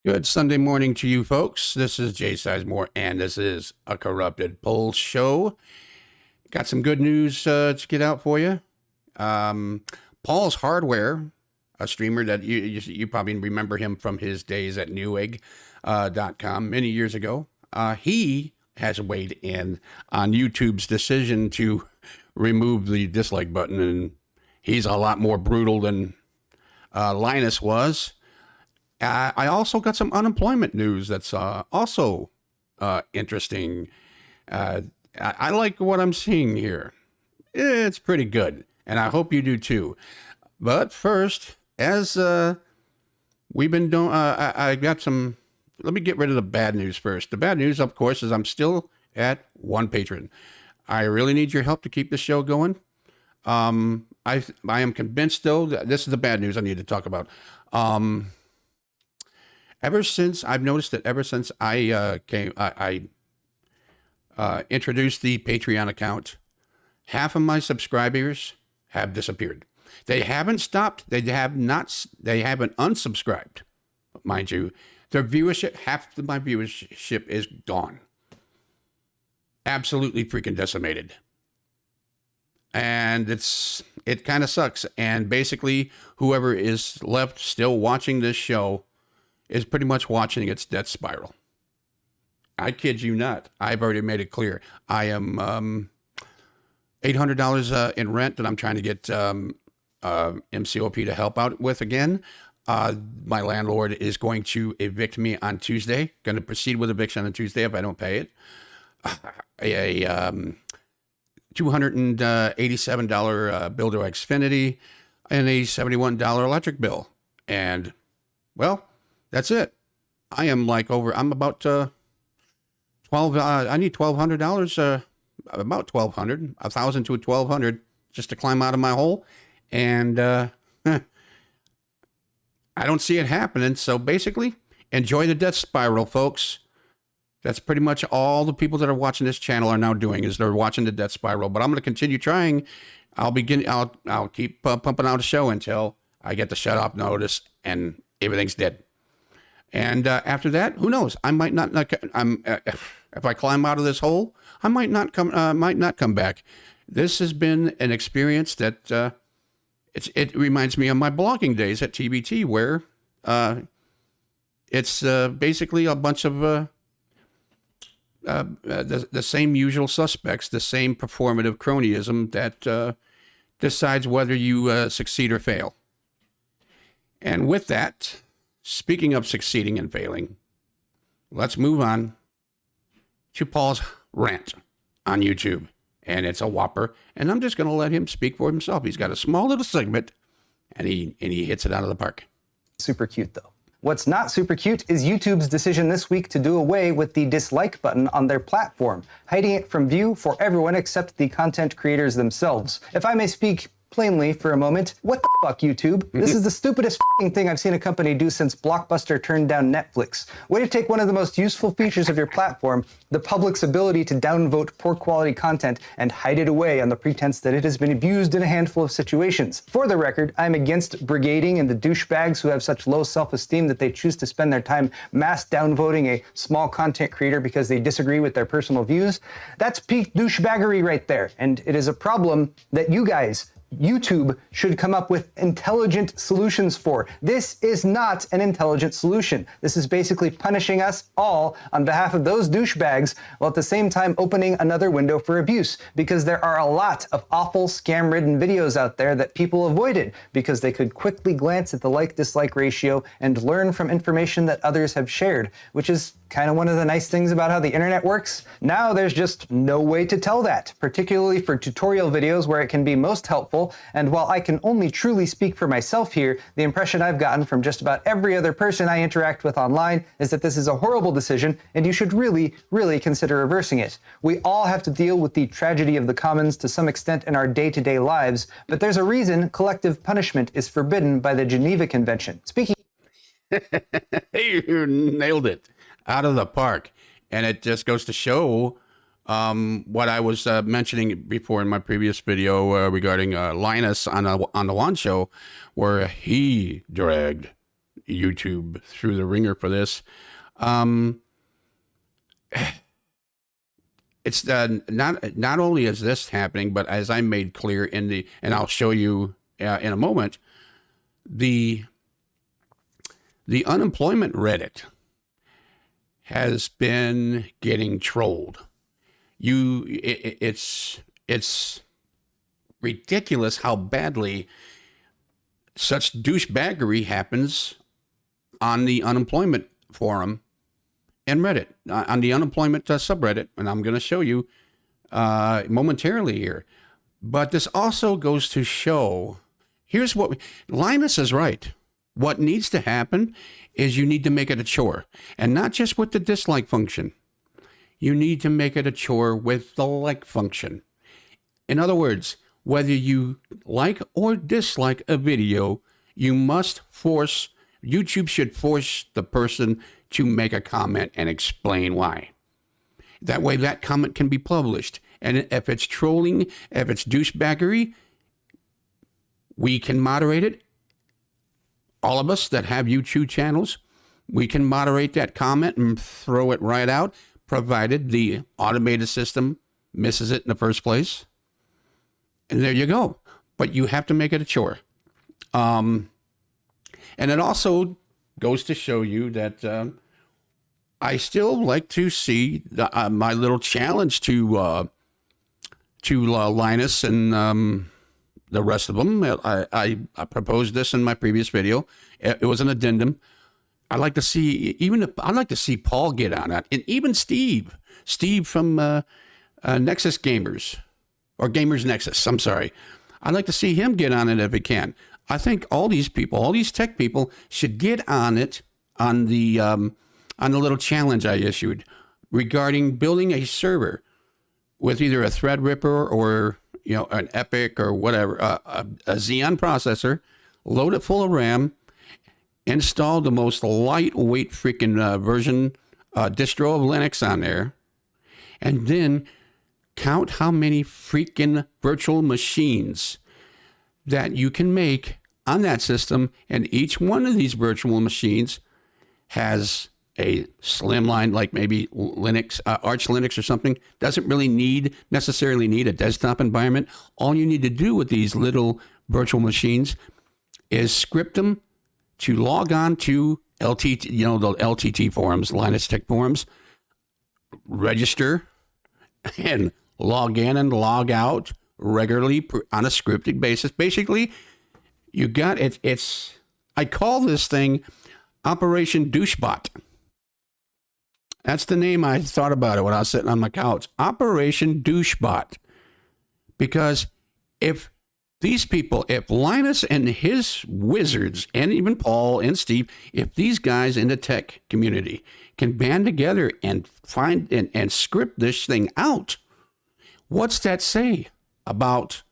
Good Sunday morning to you folks. This is Jay Sizemore, and this is a Corrupted Pol Show. Got some good news to get out for you. Paul's Hardware, a streamer that you probably remember him from his days at Newegg.com many years ago. He has weighed in on YouTube's decision to remove the dislike button, and he's a lot more brutal than Linus was. I also got some unemployment news that's also interesting. I like what I'm seeing here. It's pretty good, and I hope you do too. But first, as we've been doing, I got some. Let me get rid of the bad news first. The bad news, of course, is I'm still at one patron. I really need your help to keep the show going. I am convinced, though, that this is the bad news I need to talk about. Ever since I introduced the Patreon account, half of my subscribers have disappeared. They haven't stopped. They haven't unsubscribed. Mind you, their viewership, half of my viewership is gone. Absolutely freaking decimated. And it kind of sucks. And basically, whoever is left still watching this show is pretty much watching its death spiral. I kid you not. I've already made it clear. I am $800 in rent that I'm trying to get MCOP to help out with again. My landlord is going to evict me on Tuesday. Going to proceed with eviction on Tuesday if I don't pay it. A $287 bill to Xfinity and a $71 electric bill. And, well, that's it. I am I'm about 12, I need $1,200, about $1,200, 1,000 to 1,200 just to climb out of my hole. And I don't see it happening. So basically, enjoy the death spiral, folks. That's pretty much all the people that are watching this channel are now doing, is they're watching the death spiral. But I'm going to continue trying. I'll keep pumping out a show until I get the shut off notice and everything's dead. And after that, who knows? I might not. If I climb out of this hole, I might not come back. This has been an experience that it reminds me of my blogging days at TBT, where it's basically a bunch of the same usual suspects, the same performative cronyism that decides whether you succeed or fail. And with that, speaking of succeeding and failing, let's move on to Paul's rant on YouTube. And it's a whopper. And I'm just going to let him speak for himself. He's got a small little segment, and he hits it out of the park. Super cute, though. What's not super cute is YouTube's decision this week to do away with the dislike button on their platform, hiding it from view for everyone except the content creators themselves. If I may speak plainly for a moment, what the fuck, YouTube? This is the stupidest thing I've seen a company do since Blockbuster turned down Netflix. Way to take one of the most useful features of your platform, the public's ability to downvote poor quality content, and hide it away on the pretense that it has been abused in a handful of situations. For the record, I'm against brigading and the douchebags who have such low self-esteem that they choose to spend their time mass downvoting a small content creator because they disagree with their personal views. That's peak douchebaggery right there, and it is a problem that you guys, YouTube, should come up with intelligent solutions for. This is not an intelligent solution. This is basically punishing us all on behalf of those douchebags, while at the same time opening another window for abuse, because there are a lot of awful scam-ridden videos out there that people avoided because they could quickly glance at the like-dislike ratio and learn from information that others have shared, which is kind of one of the nice things about how the internet works. Now there's just no way to tell that, particularly for tutorial videos where it can be most helpful. And while I can only truly speak for myself here, the impression I've gotten from just about every other person I interact with online is that this is a horrible decision and you should really, really consider reversing it. We all have to deal with the tragedy of the commons to some extent in our day-to-day lives, but there's a reason collective punishment is forbidden by the Geneva Convention. Speaking You nailed it out of the park. And it just goes to show what I was mentioning before in my previous video regarding Linus on the One Show, where he dragged YouTube through the ringer for this. It's not only is this happening, but as I made clear and I'll show you in a moment, the unemployment Reddit has been getting trolled. It's ridiculous how badly such douchebaggery happens on the unemployment forum and Reddit, on the unemployment subreddit, and I'm going to show you momentarily here. But this also goes to show, here's what, Linus is right. What needs to happen is you need to make it a chore, and not just with the dislike function. You need to make it a chore with the like function. In other words, whether you like or dislike a video, YouTube should force the person to make a comment and explain why. That way that comment can be published. And if it's trolling, if it's douchebaggery, we can moderate it. All of us that have YouTube channels, we can moderate that comment and throw it right out, provided the automated system misses it in the first place. And there you go. But you have to make it a chore. And it also goes to show you that I still like to see my little challenge to Linus and the rest of them. I proposed this in my previous video. It was an addendum. I'd like to see Paul get on that, and even Steve from Nexus Gamers, or Gamers Nexus. I'm sorry. I'd like to see him get on it if he can. I think all these people, all these tech people, should get on it on the little challenge I issued regarding building a server with either a Threadripper or an Epic or whatever, a Xeon processor, load it full of RAM, install the most lightweight freaking version distro of Linux on there, and then count how many freaking virtual machines that you can make on that system, and each one of these virtual machines has a slimline, like maybe Linux, Arch Linux or something. Doesn't really necessarily need a desktop environment. All you need to do with these little virtual machines is script them to log on to LTT, the LTT forums, Linus Tech forums, register, and log in and log out regularly on a scripted basis. Basically, you got it. I call this thing Operation Douchebot. That's the name I thought about it when I was sitting on my couch. Operation Douchebot. Because if these people, if Linus and his wizards, and even Paul and Steve, if these guys in the tech community can band together and find and script this thing out, what's that say about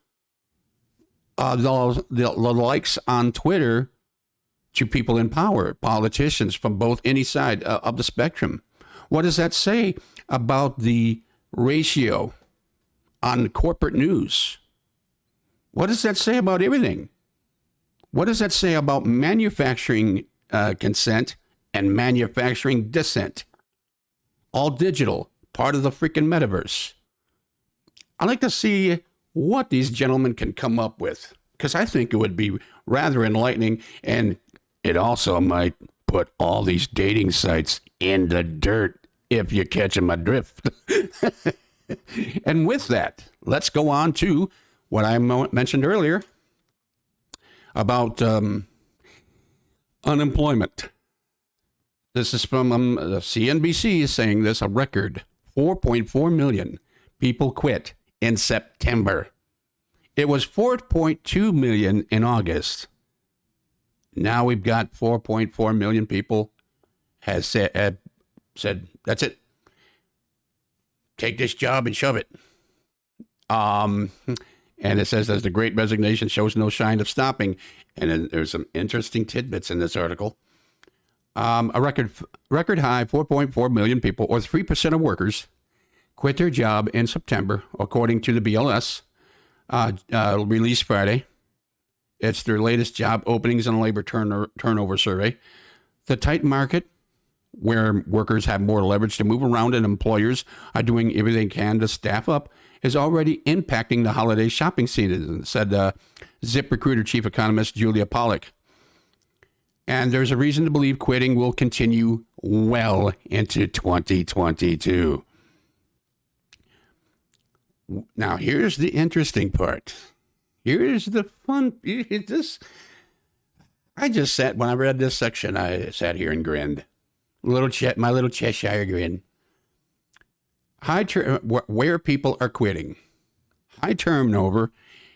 the likes on Twitter to people in power, politicians from both any side of the spectrum? What does that say about the ratio on corporate news? What does that say about everything? What does that say about manufacturing consent and manufacturing dissent? All digital, part of the freaking metaverse. I'd like to see what these gentlemen can come up with, because I think it would be rather enlightening, and it also might put all these dating sites in the dirt, if you catch my drift. And with that, let's go on to what I mentioned earlier about unemployment. This is from CNBC is saying this, a record 4.4 million people quit in September. It was 4.2 million in August. Now we've got 4.4 million people has said, that's it. Take this job and shove it. And it says, as the great resignation shows no sign of stopping. And then there's some interesting tidbits in this article. A record high 4.4 million people, or 3% of workers, quit their job in September, according to the BLS, released Friday. It's their latest job openings and labor turnover survey. The tight market, where workers have more leverage to move around and employers are doing everything they can to staff up, is already impacting the holiday shopping season, said ZipRecruiter chief economist Julia Pollack. And there's a reason to believe quitting will continue well into 2022. Now, here's the interesting part. Here's the fun. I just sat, when I read this section, I sat here and grinned. My little Cheshire grin. Where people are quitting. High turnover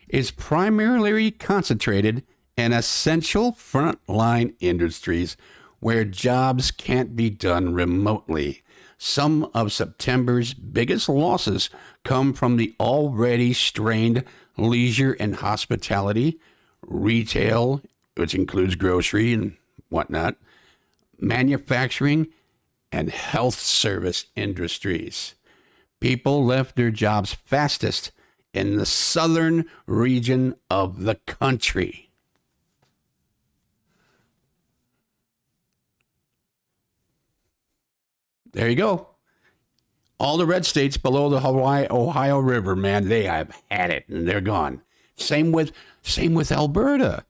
is primarily concentrated in essential frontline industries where jobs can't be done remotely. Some of September's biggest losses come from the already strained leisure and hospitality, retail, which includes grocery and whatnot, manufacturing, and health service industries. People left their jobs fastest in the southern region of the country. There you go. All the red states below the Ohio River, man, they have had it and they're gone. Same with Alberta.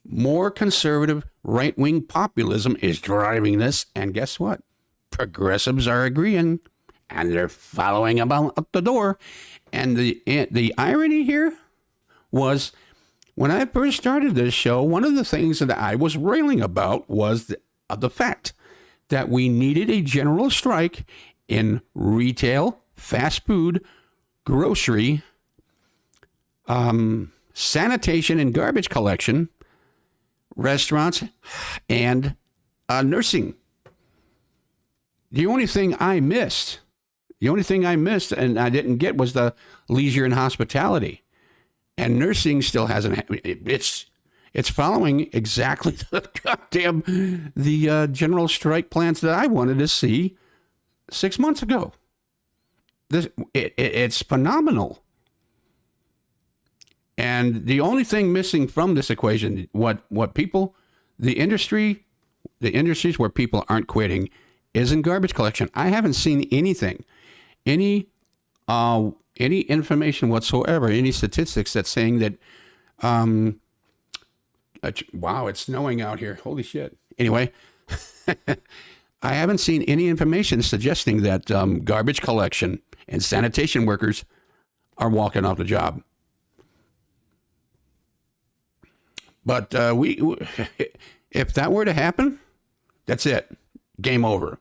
More conservative right-wing populism is driving this, and guess what? Progressives are agreeing, and they're following about up the door. And the irony here was, when I first started this show, one of the things that I was railing about was the fact that we needed a general strike in retail, fast food, grocery, sanitation and garbage collection, restaurants, and nursing. The only thing I missed and I didn't get was the leisure and hospitality. And nursing still hasn't, it's following exactly the general strike plans that I wanted to see 6 months ago. It's phenomenal. And the only thing missing from this equation, the industries where people aren't quitting, is in garbage collection. I haven't seen anything, any information whatsoever, any statistics that's saying that, wow, it's snowing out here. Holy shit. Anyway, I haven't seen any information suggesting that garbage collection and sanitation workers are walking off the job. But if that were to happen, that's it. Game over.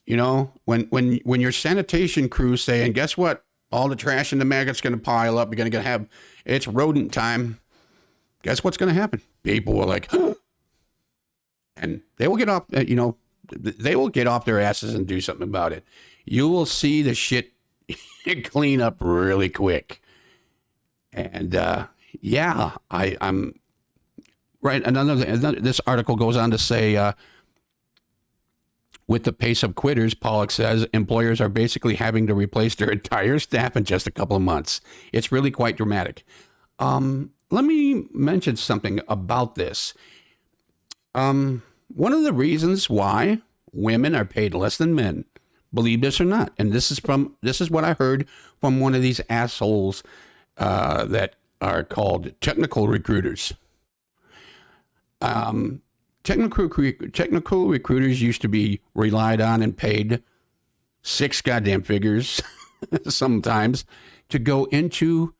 You know, when your sanitation crew's saying, guess what? All the trash in the maggot's going to pile up. You're going to have, it's rodent time. Guess what's going to happen? People will like, and they will get off, they will get off their asses and do something about it. You will see the shit clean up really quick. And, yeah, I'm right. This article goes on to say, with the pace of quitters, Pollack says, employers are basically having to replace their entire staff in just a couple of months. It's really quite dramatic. Let me mention something about this. One of the reasons why women are paid less than men, believe this or not, and this is what I heard from one of these assholes that are called technical recruiters. Technical recruiters used to be relied on and paid six goddamn figures sometimes to go into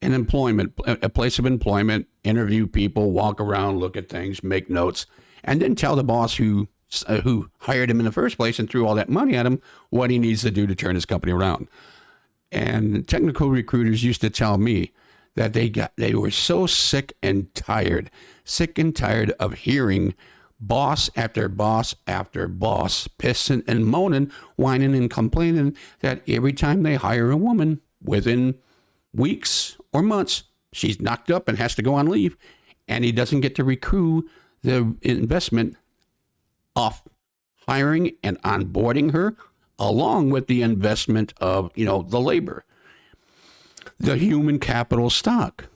a place of employment, interview people, walk around, look at things, make notes, and then tell the boss who hired him in the first place and threw all that money at him what he needs to do to turn his company around. And technical recruiters used to tell me that they were so sick and tired of hearing boss after boss after boss pissing and moaning, whining and complaining that every time they hire a woman, within weeks or months, she's knocked up and has to go on leave, and he doesn't get to recoup the investment off hiring and onboarding her, along with the investment of, the labor. the human capital stock.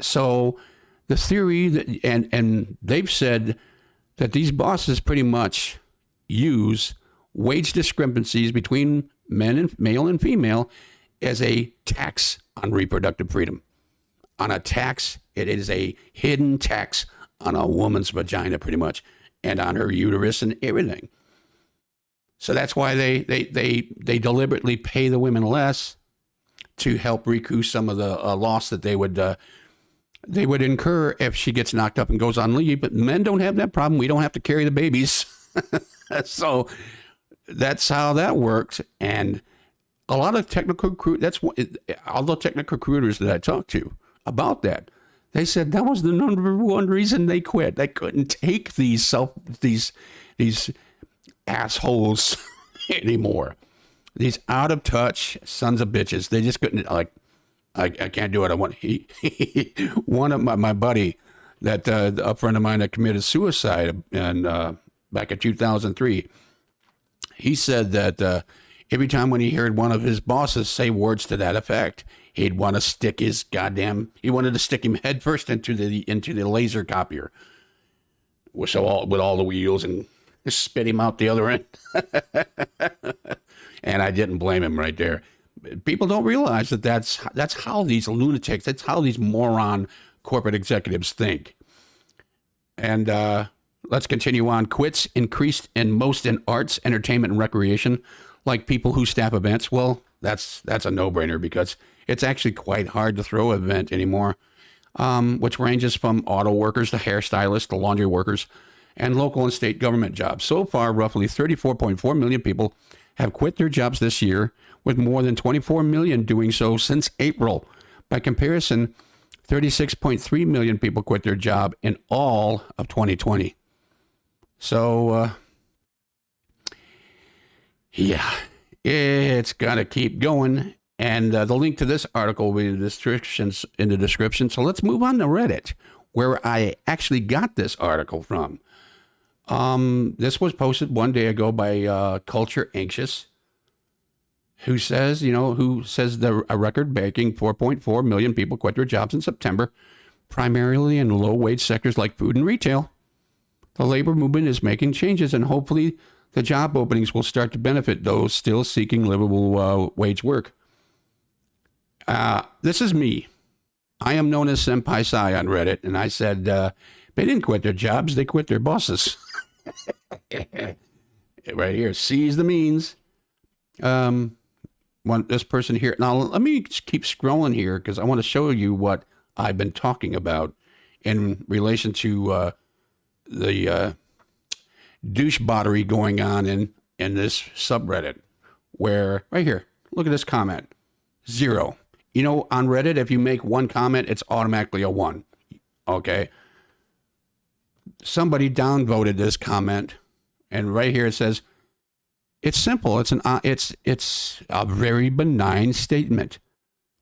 So the theory that, and they've said that these bosses pretty much use wage discrepancies between male and female as a tax on reproductive freedom. On a tax, it is a hidden tax on a woman's vagina, pretty much, and on her uterus and everything. So that's why they deliberately pay the women less to help recoup some of the loss that they would incur if she gets knocked up and goes on leave. But men don't have that problem. We don't have to carry the babies. So that's how that works. And a lot of all the technical recruiters that I talked to about that, they said that was the number one reason they quit. They couldn't take these assholes anymore. These out of touch sons of bitches. They just couldn't, like, I can't do it. I want one of my buddy that a friend of mine that committed suicide and back in 2003. He said that every time when he heard one of his bosses say words to that effect, he'd want to stick he wanted to stick him head first into the laser copier, with all the wheels, and spit him out the other end. And I didn't blame him right there. People don't realize that that's how these lunatics, that's how these moron corporate executives think. And let's continue on. Quits increased in arts, entertainment, and recreation, like people who staff events. Well, that's a no-brainer, because it's actually quite hard to throw an event anymore, which ranges from auto workers to hairstylists to laundry workers and local and state government jobs. So far, roughly 34.4 million people have quit their jobs this year, with more than 24 million doing so since April. By comparison, 36.3 million people quit their job in all of 2020. So, yeah, it's got to keep going. And the link to this article will be in the description. So let's move on to Reddit, where I actually got this article from. This was posted one day ago by Culture Anxious, who says a record-breaking 4.4 million people quit their jobs in September, primarily in low-wage sectors like food and retail. The labor movement is making changes, and hopefully the job openings will start to benefit those still seeking livable wage work. This is me. I am known as Senpai Sai on Reddit, and I said they didn't quit their jobs, they quit their bosses. Right here, seize the means. This person here. Now, let me keep scrolling here, because I want to show you what I've been talking about in relation to the douchebottery going on in this subreddit, where, right here, look at this comment, 0. You know, on Reddit, if you make one comment, it's automatically a 1. Okay. Somebody downvoted this comment, and right here it says, it's simple. It's a very benign statement.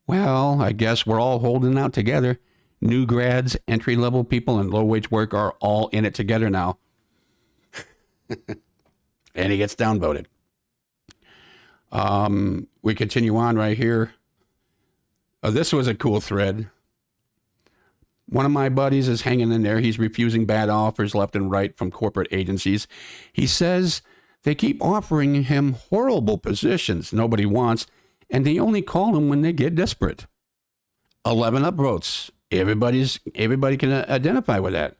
Well, I guess we're all holding out together. New grads, entry-level people, and low-wage work are all in it together now. And he gets downvoted. We continue on right here. This was a cool thread. One of my buddies is hanging in there. He's refusing bad offers left and right from corporate agencies. He says they keep offering him horrible positions nobody wants, and they only call him when they get desperate. 11 upvotes. Everybody can identify with that.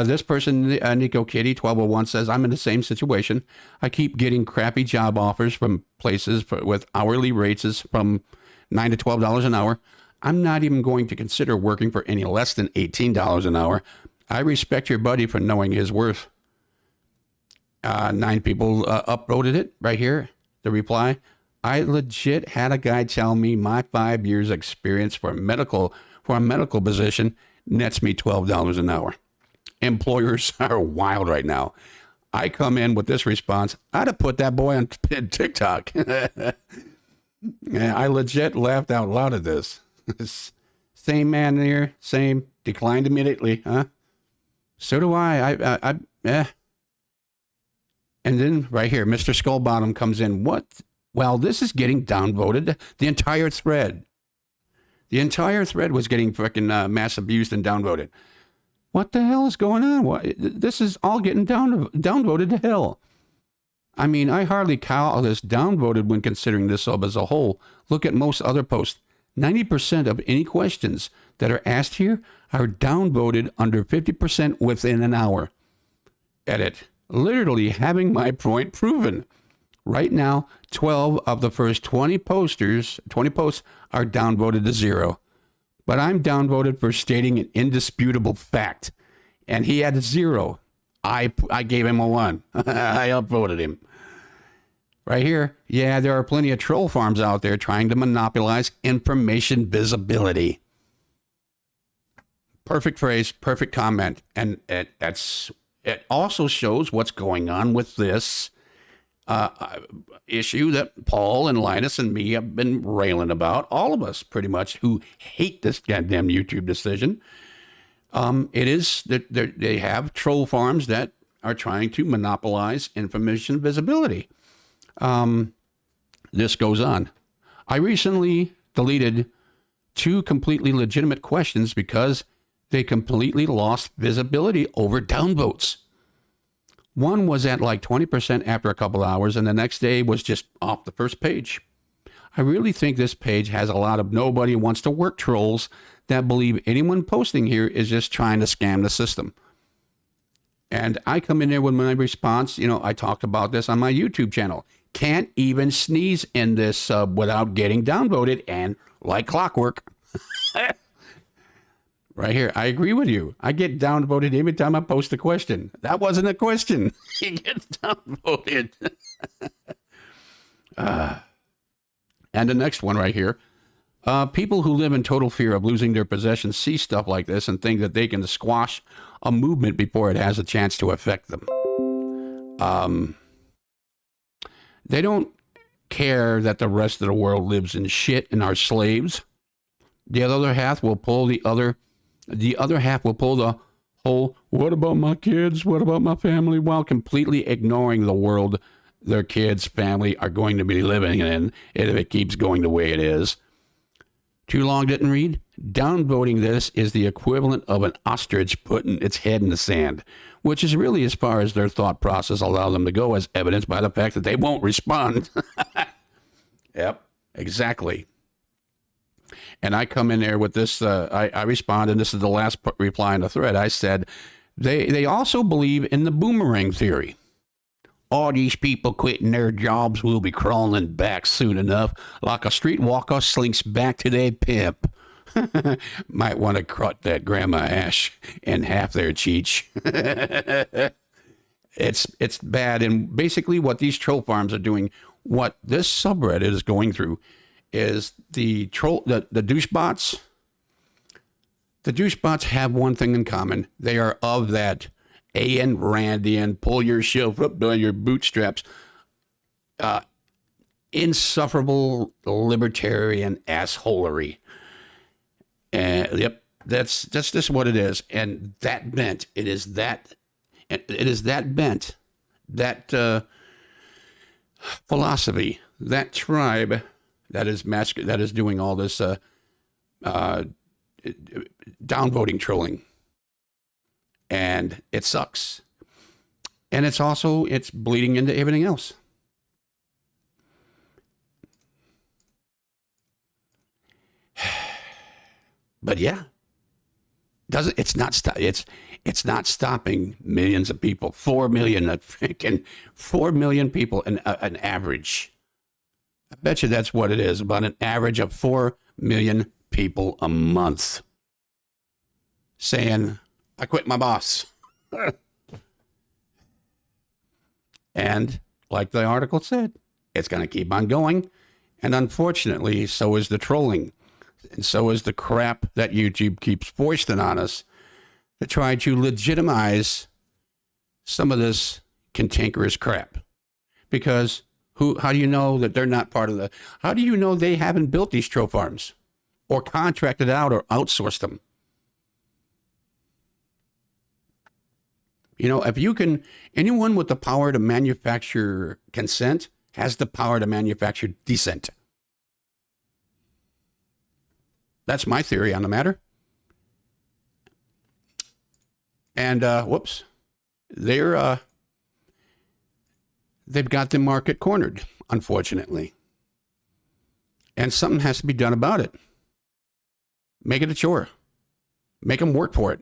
This person, Nico Kitty 1201, says, I'm in the same situation. I keep getting crappy job offers from places with hourly rates from $9 to $12 an hour. I'm not even going to consider working for any less than $18 an hour. I respect your buddy for knowing his worth. 9 people upvoted it right here. The reply, I legit had a guy tell me my 5 years experience for a medical position nets me $12 an hour. Employers are wild right now. I come in with this response. I'd have put that boy on TikTok. Yeah, I legit laughed out loud at this. Same man here, same, declined immediately, huh? So do I. And then right here, Mr. Skullbottom comes in. What Well, this is getting downvoted. The entire thread. The entire thread was getting freaking mass abused and downvoted. What the hell is going on? This is all getting downvoted to hell. I mean, I hardly call this downvoted when considering this sub as a whole. Look at most other posts. 90% of any questions that are asked here are downvoted under 50% within an hour. Edit. Literally having my point proven. Right now, 12 of the first 20 posts are downvoted to 0. But I'm downvoted for stating an indisputable fact. And he had a 0. I gave him a 1. I upvoted him. Right here, yeah, there are plenty of troll farms out there trying to monopolize information visibility. Perfect phrase, perfect comment. And it also shows what's going on with this issue that Paul and Linus and me have been railing about. All of us, pretty much, who hate this goddamn YouTube decision. It is that they have troll farms that are trying to monopolize information visibility. This goes on. I recently deleted 2 completely legitimate questions because they completely lost visibility over downvotes. One was at like 20% after a couple hours, and the next day was just off the first page. I really think this page has a lot of nobody wants to work trolls that believe anyone posting here is just trying to scam the system. And I come in there with my response. You know, I talked about this on my YouTube channel. Can't even sneeze in this sub without getting downvoted, and like clockwork. Right here, I agree with you. I get downvoted every time I post a question. That wasn't a question. He gets downvoted. And the next one right here. People who live in total fear of losing their possessions see stuff like this and think that they can squash a movement before it has a chance to affect them. They don't care that the rest of the world lives in shit and are slaves. The other half will pull the whole, what about my kids? What about my family? While completely ignoring the world their kids, family are going to be living in if it keeps going the way it is. Too long didn't read? Downvoting this is the equivalent of an ostrich putting its head in the sand, which is really as far as their thought process allow them to go, as evidenced by the fact that they won't respond. Yep, exactly. And I come in there with this, I respond, and this is the last reply in the thread. I said, they also believe in the boomerang theory. All these people quitting their jobs will be crawling back soon enough, like a streetwalker slinks back to their pimp. Might want to cut that Grandma Ash in half there, Cheech. It's bad. And basically what these troll farms are doing, what this subreddit is going through, is the douchebots. The douchebots have one thing in common. They are of that Ayn Randian, pull yourself up by your bootstraps, insufferable libertarian assholery. And yep, that's just what it is. And that bent, it is that bent, that philosophy, that tribe that is doing all this downvoting trolling. And it sucks. And it's bleeding into everything else. But yeah, it's not stopping millions of people. 4 million people, an average. I bet you that's what it is, about an average of 4 million people a month saying, I quit my boss. And like the article said, it's going to keep on going. And unfortunately, so is the trolling. And so is the crap that YouTube keeps foisting on us to try to legitimize some of this cantankerous crap. Because how do you know that they're not part of how do you know they haven't built these troll farms or contracted out or outsourced them? You know, if you can, anyone with the power to manufacture consent has the power to manufacture dissent. That's my theory on the matter. And whoops, they've got the market cornered, unfortunately. And something has to be done about it. Make it a chore. Make them work for it.